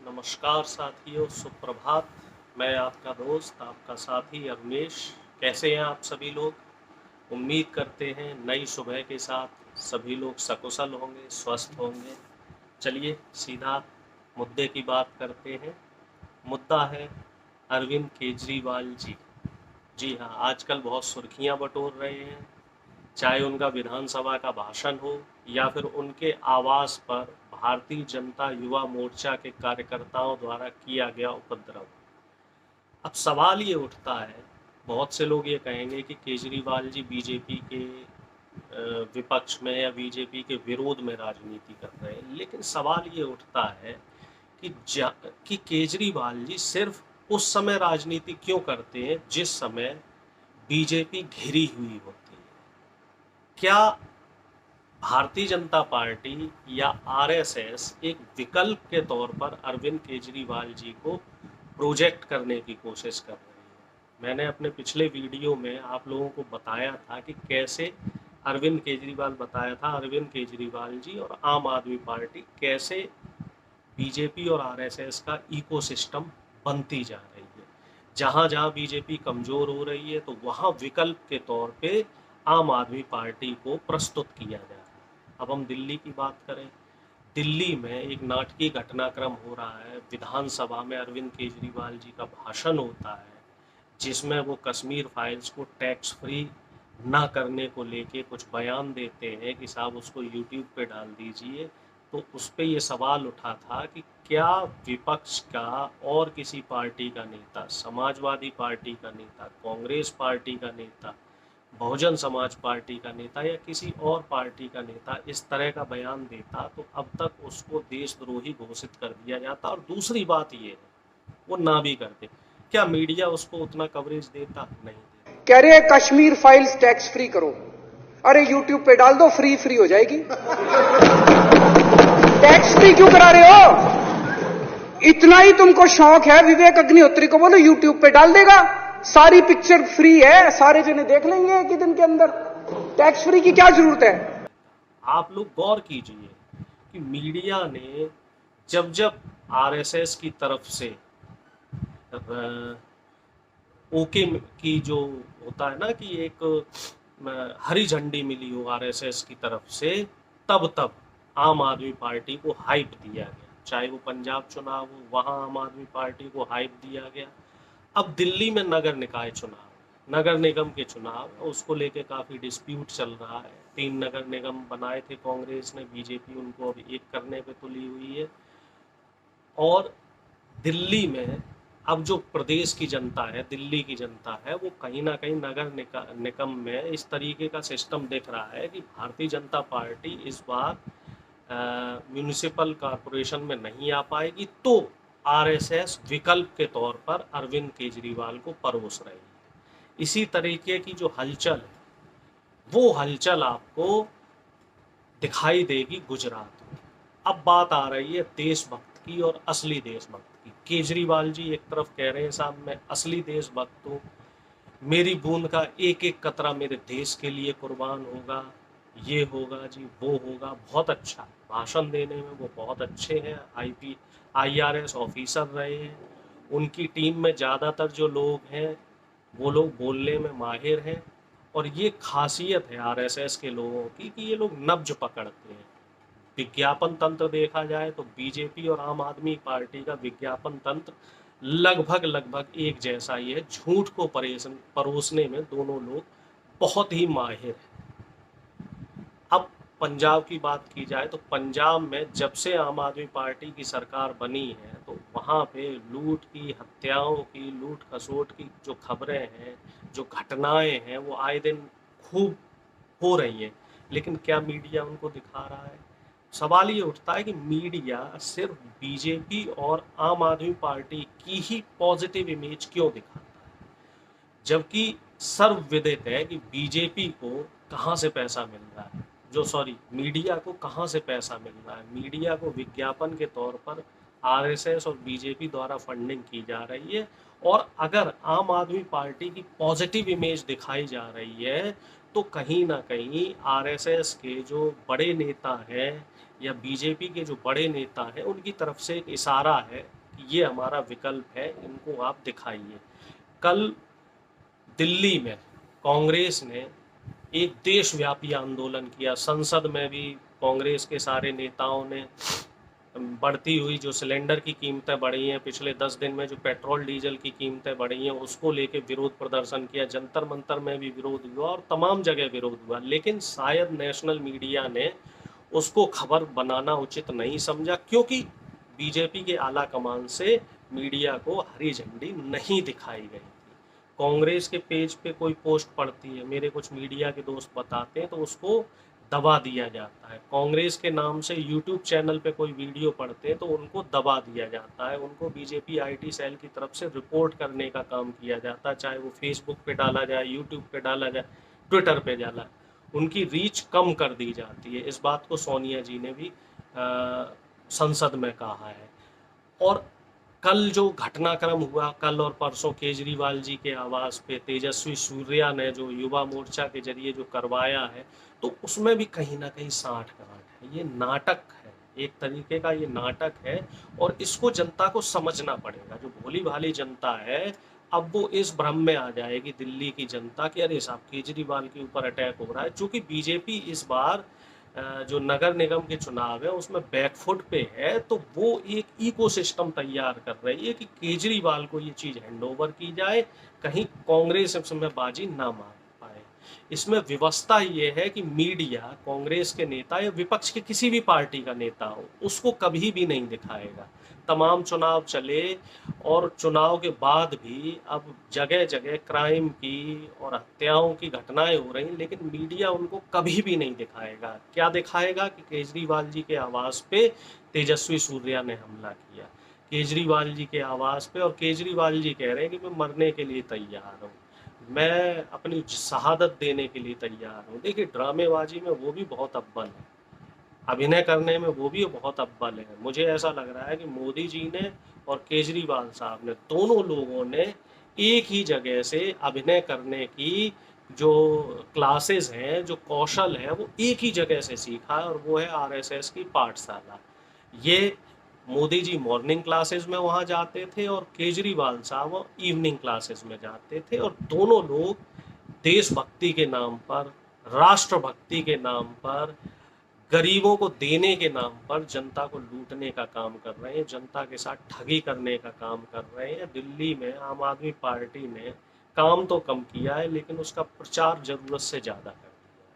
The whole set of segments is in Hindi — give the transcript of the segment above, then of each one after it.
नमस्कार साथियों, सुप्रभात। मैं आपका दोस्त, आपका साथी अरुणेश। कैसे हैं आप सभी लोग? उम्मीद करते हैं नई सुबह के साथ सभी लोग सकुशल होंगे, स्वस्थ होंगे। चलिए सीधा मुद्दे की बात करते हैं। मुद्दा है अरविंद केजरीवाल जी। जी हाँ, आजकल बहुत सुर्खियां बटोर रहे हैं। चाहे उनका विधानसभा का भाषण हो या फिर उनके आवास पर भारतीय जनता युवा मोर्चा के कार्यकर्ताओं द्वारा किया गया उपद्रव। अब सवाल ये उठता है, बहुत से लोग ये कहेंगे कि केजरीवाल जी बीजेपी के विपक्ष में या बीजेपी के विरोध में राजनीति कर रहे हैं, लेकिन सवाल ये उठता है कि कि केजरीवाल जी सिर्फ उस समय राजनीति क्यों करते हैं जिस समय बीजेपी घिरी हुई होती है। क्या भारतीय जनता पार्टी या आरएसएस एक विकल्प के तौर पर अरविंद केजरीवाल जी को प्रोजेक्ट करने की कोशिश कर रही है? मैंने अपने पिछले वीडियो में आप लोगों को बताया था कि कैसे अरविंद केजरीवाल जी और आम आदमी पार्टी कैसे बीजेपी और आरएसएस का इकोसिस्टम बनती जा रही है। जहां जहां बीजेपी कमजोर हो रही है तो वहां विकल्प के तौर पे आम आदमी पार्टी को प्रस्तुत किया जा रहा है। अब हम दिल्ली की बात करें, दिल्ली में एक नाटकीय घटनाक्रम हो रहा है। विधानसभा में अरविंद केजरीवाल जी का भाषण होता है जिसमें वो कश्मीर फाइल्स को टैक्स फ्री ना करने को लेके कुछ बयान देते हैं कि साहब उसको यूट्यूब पे डाल दीजिए। तो उस पर ये सवाल उठा था कि क्या विपक्ष का और किसी पार्टी का नेता, समाजवादी पार्टी का नेता, कांग्रेस पार्टी का नेता, बहुजन समाज पार्टी का नेता या किसी और पार्टी का नेता इस तरह का बयान देता तो अब तक उसको देशद्रोही घोषित कर दिया जाता। और दूसरी बात ये है, वो ना भी करते, क्या मीडिया उसको उतना कवरेज देता? नहीं देता। कह रहे हैं कश्मीर फाइल्स टैक्स फ्री करो। अरे यूट्यूब पे डाल दो, फ्री फ्री हो जाएगी। टैक्स फ्री क्यों करा रहे हो? इतना ही तुमको शौक है, विवेक अग्निहोत्री को बोलो यूट्यूब पे डाल देगा, सारी पिक्चर फ्री है, सारे जने देख लेंगे एक ही दिन के अंदर। टैक्स फ्री की क्या जरूरत है? आप लोग गौर कीजिए कि मीडिया ने जब जब आरएसएस की तरफ से ओके की जो होता है ना कि एक हरी झंडी मिली हो आरएसएस की तरफ से, तब तब आम आदमी पार्टी को हाइप दिया गया। चाहे वो पंजाब चुनाव हो, वहां आम आदमी पार्टी को हाइप दिया गया। अब दिल्ली में नगर निकाय चुनाव, नगर निगम के चुनाव, उसको लेके काफी डिस्प्यूट चल रहा है। 3 नगर निगम बनाए थे कांग्रेस ने, बीजेपी उनको अब एक करने पे तुली हुई है। और दिल्ली में अब जो प्रदेश की जनता है, दिल्ली की जनता है, वो कहीं ना कहीं नगर निगम में इस तरीके का सिस्टम देख रहा है कि भारतीय जनता पार्टी इस बार म्यूनिसिपल कॉरपोरेशन में नहीं आ पाएगी, तो आरएसएस विकल्प के तौर पर अरविंद केजरीवाल को परोस रही है। इसी तरीके की जो हलचल है, वो हलचल आपको दिखाई देगी गुजरात में। अब बात आ रही है देशभक्त की और असली देशभक्त की। केजरीवाल जी एक तरफ कह रहे हैं साहब मैं असली देशभक्त हूँ, मेरी बूंद का एक एक कतरा मेरे देश के लिए कुर्बान होगा, ये होगा जी, वो होगा। बहुत अच्छा भाषण देने में वो बहुत अच्छे हैं, आईआरएस ऑफिसर रहे हैं। उनकी टीम में ज़्यादातर जो लोग हैं वो लोग बोलने में माहिर हैं। और ये खासियत है आरएसएस के लोगों की कि ये लोग नब्ज पकड़ते हैं। विज्ञापन तंत्र देखा जाए तो बीजेपी और आम आदमी पार्टी का विज्ञापन तंत्र लगभग लगभग एक जैसा ही है। झूठ को परोसने में दोनों लोग बहुत ही माहिर हैं। अब पंजाब की बात की जाए तो पंजाब में जब से आम आदमी पार्टी की सरकार बनी है तो वहाँ पे लूट की, हत्याओं की, लूट खसोट की जो खबरें हैं, जो घटनाएं हैं, वो आए दिन खूब हो रही हैं। लेकिन क्या मीडिया उनको दिखा रहा है? सवाल ये उठता है कि मीडिया सिर्फ बीजेपी और आम आदमी पार्टी की ही पॉजिटिव इमेज क्यों दिखाता है, जबकि सर्वविदित है कि बीजेपी को कहाँ से पैसा मिल रहा है, मीडिया को कहाँ से पैसा मिल रहा है। मीडिया को विज्ञापन के तौर पर आरएसएस और बीजेपी द्वारा फंडिंग की जा रही है। और अगर आम आदमी पार्टी की पॉजिटिव इमेज दिखाई जा रही है तो कहीं ना कहीं आरएसएस के जो बड़े नेता हैं या बीजेपी के जो बड़े नेता हैं उनकी तरफ से एक इशारा है ये हमारा विकल्प है, इनको आप दिखाइए। कल दिल्ली में कांग्रेस ने एक देशव्यापी आंदोलन किया, संसद में भी कांग्रेस के सारे नेताओं ने बढ़ती हुई जो सिलेंडर की कीमतें बढ़ी हैं, पिछले 10 दिन में जो पेट्रोल डीजल की कीमतें बढ़ी हैं, उसको लेके विरोध प्रदर्शन किया। जंतर मंतर में भी विरोध हुआ और तमाम जगह विरोध हुआ, लेकिन शायद नेशनल मीडिया ने उसको खबर बनाना उचित नहीं समझा, क्योंकि बीजेपी के आला कमान से मीडिया को हरी झंडी नहीं दिखाई गई थी। कांग्रेस के पेज पे कोई पोस्ट पड़ती है, मेरे कुछ मीडिया के दोस्त बताते हैं, तो उसको दबा दिया जाता है। कांग्रेस के नाम से यूट्यूब चैनल पे कोई वीडियो पड़ते हैं तो उनको दबा दिया जाता है, उनको बीजेपी आईटी सेल की तरफ से रिपोर्ट करने का काम किया जाता है, चाहे वो फेसबुक पे डाला जाए, यूट्यूब पे डाला जाए, ट्विटर पे डाला, उनकी रीच कम कर दी जाती है। इस बात को सोनिया जी ने भी संसद में कहा है। और कल जो घटनाक्रम हुआ, कल और परसों केजरीवाल जी के आवास पे तेजस्वी सूर्या ने जो युवा मोर्चा के जरिए जो करवाया है, तो उसमें भी कहीं ना कहीं साठ गांठ है। ये नाटक है, एक तरीके का ये नाटक है, और इसको जनता को समझना पड़ेगा। जो भोली भाली जनता है, अब वो इस भ्रम में आ जाएगी, दिल्ली की जनता, कि अरे साहब केजरीवाल के ऊपर अटैक हो रहा है। चूँकि बीजेपी इस बार जो नगर निगम के चुनाव है उसमें बैकफुट पे है, तो वो एक इकोसिस्टम तैयार कर रही है कि केजरीवाल को ये चीज़ हैंडओवर की जाए, कहीं कांग्रेस इसमें बाजी ना मार पाए। इसमें व्यवस्था ये है कि मीडिया कांग्रेस के नेता या विपक्ष के किसी भी पार्टी का नेता हो, उसको कभी भी नहीं दिखाएगा। तमाम चुनाव चले और चुनाव के बाद भी अब जगह जगह क्राइम की और हत्याओं की घटनाएं हो रही, लेकिन मीडिया उनको कभी भी नहीं दिखाएगा। क्या दिखाएगा कि केजरीवाल जी के आवास पे तेजस्वी सूर्या ने हमला किया, केजरीवाल जी के आवास पे, और केजरीवाल जी कह रहे हैं कि मैं मरने के लिए तैयार हूँ, मैं अपनी शहादत देने के लिए तैयार हूँ। देखिए, ड्रामेबाजी में वो भी बहुत अव्वल है, अभिनय करने में वो भी बहुत अव्वल है। मुझे ऐसा लग रहा है कि मोदी जी ने और केजरीवाल साहब ने, दोनों लोगों ने एक ही जगह से अभिनय करने की जो क्लासेस हैं, जो कौशल है, वो एक ही जगह से सीखा है, और वो है आरएसएस की पाठशाला। ये मोदी जी मॉर्निंग क्लासेस में वहाँ जाते थे और केजरीवाल साहब इवनिंग क्लासेस में जाते थे, और दोनों लोग देशभक्ति के नाम पर, राष्ट्रभक्ति के नाम पर, गरीबों को देने के नाम पर जनता को लूटने का काम कर रहे हैं, जनता के साथ ठगी करने का काम कर रहे हैं। दिल्ली में आम आदमी पार्टी ने काम तो कम किया है, लेकिन उसका प्रचार जरूरत से ज़्यादा कर दिया है।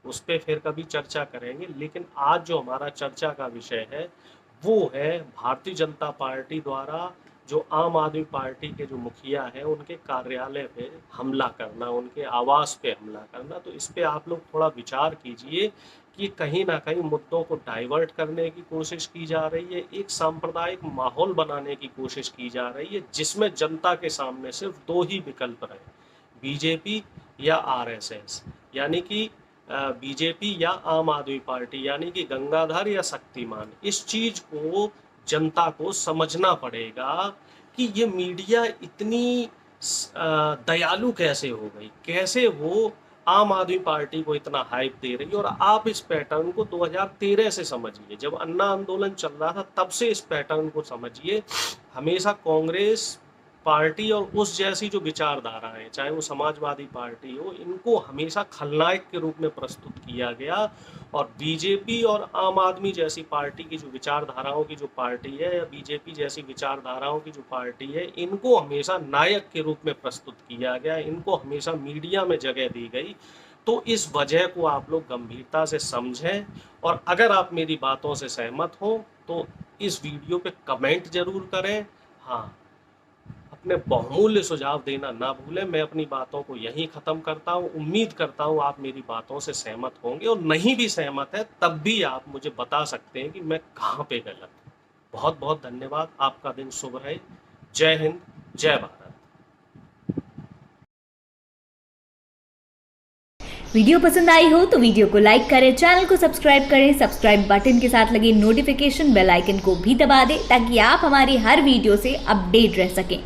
उस पर फिर कभी चर्चा करेंगे, लेकिन आज जो हमारा चर्चा का विषय है वो है भारतीय जनता पार्टी द्वारा जो आम आदमी पार्टी के जो मुखिया हैं उनके कार्यालय पे हमला करना, उनके आवास पे हमला करना। तो इस पे आप लोग थोड़ा विचार कीजिए कि कहीं ना कहीं मुद्दों को डाइवर्ट करने की कोशिश की जा रही है, एक सांप्रदायिक माहौल बनाने की कोशिश की जा रही है, जिसमें जनता के सामने सिर्फ दो ही विकल्प रहे, बीजेपी या आरएसएस, यानी कि बीजेपी या आम आदमी पार्टी, यानी कि गंगाधर या शक्तिमान। इस चीज़ को जनता को समझना पड़ेगा कि ये मीडिया इतनी दयालु कैसे हो गई, कैसे वो आम आदमी पार्टी को इतना हाइप दे रही है। और आप इस पैटर्न को 2013 से समझिए, जब अन्ना आंदोलन चल रहा था तब से इस पैटर्न को समझिए। हमेशा कांग्रेस पार्टी और उस जैसी जो विचारधारा है, चाहे वो समाजवादी पार्टी हो, इनको हमेशा खलनायक के रूप में प्रस्तुत किया गया, और बीजेपी और आम आदमी जैसी पार्टी की जो विचारधाराओं की जो पार्टी है, या बीजेपी जैसी विचारधाराओं की जो पार्टी है, इनको हमेशा नायक के रूप में प्रस्तुत किया गया, इनको हमेशा मीडिया में जगह दी गई। तो इस वजह को आप लोग गंभीरता से समझें, और अगर आप मेरी बातों से सहमत हो तो इस वीडियो पे कमेंट जरूर करें। हाँ, अपने बहुमूल्य सुझाव देना ना भूलें। मैं अपनी बातों को यहीं ख़त्म करता हूँ। उम्मीद करता हूँ आप मेरी बातों से सहमत होंगे, और नहीं भी सहमत है तब भी आप मुझे बता सकते हैं कि मैं कहाँ पे गलत हूँ। बहुत बहुत धन्यवाद। आपका दिन शुभ रहे। जय हिंद, जय भारत। वीडियो पसंद आई हो तो वीडियो को लाइक करें, चैनल को सब्सक्राइब करें, सब्सक्राइब बटन के साथ लगे नोटिफिकेशन बेल आइकन को भी दबा दें ताकि आप हमारी हर वीडियो से अपडेट रह सकें।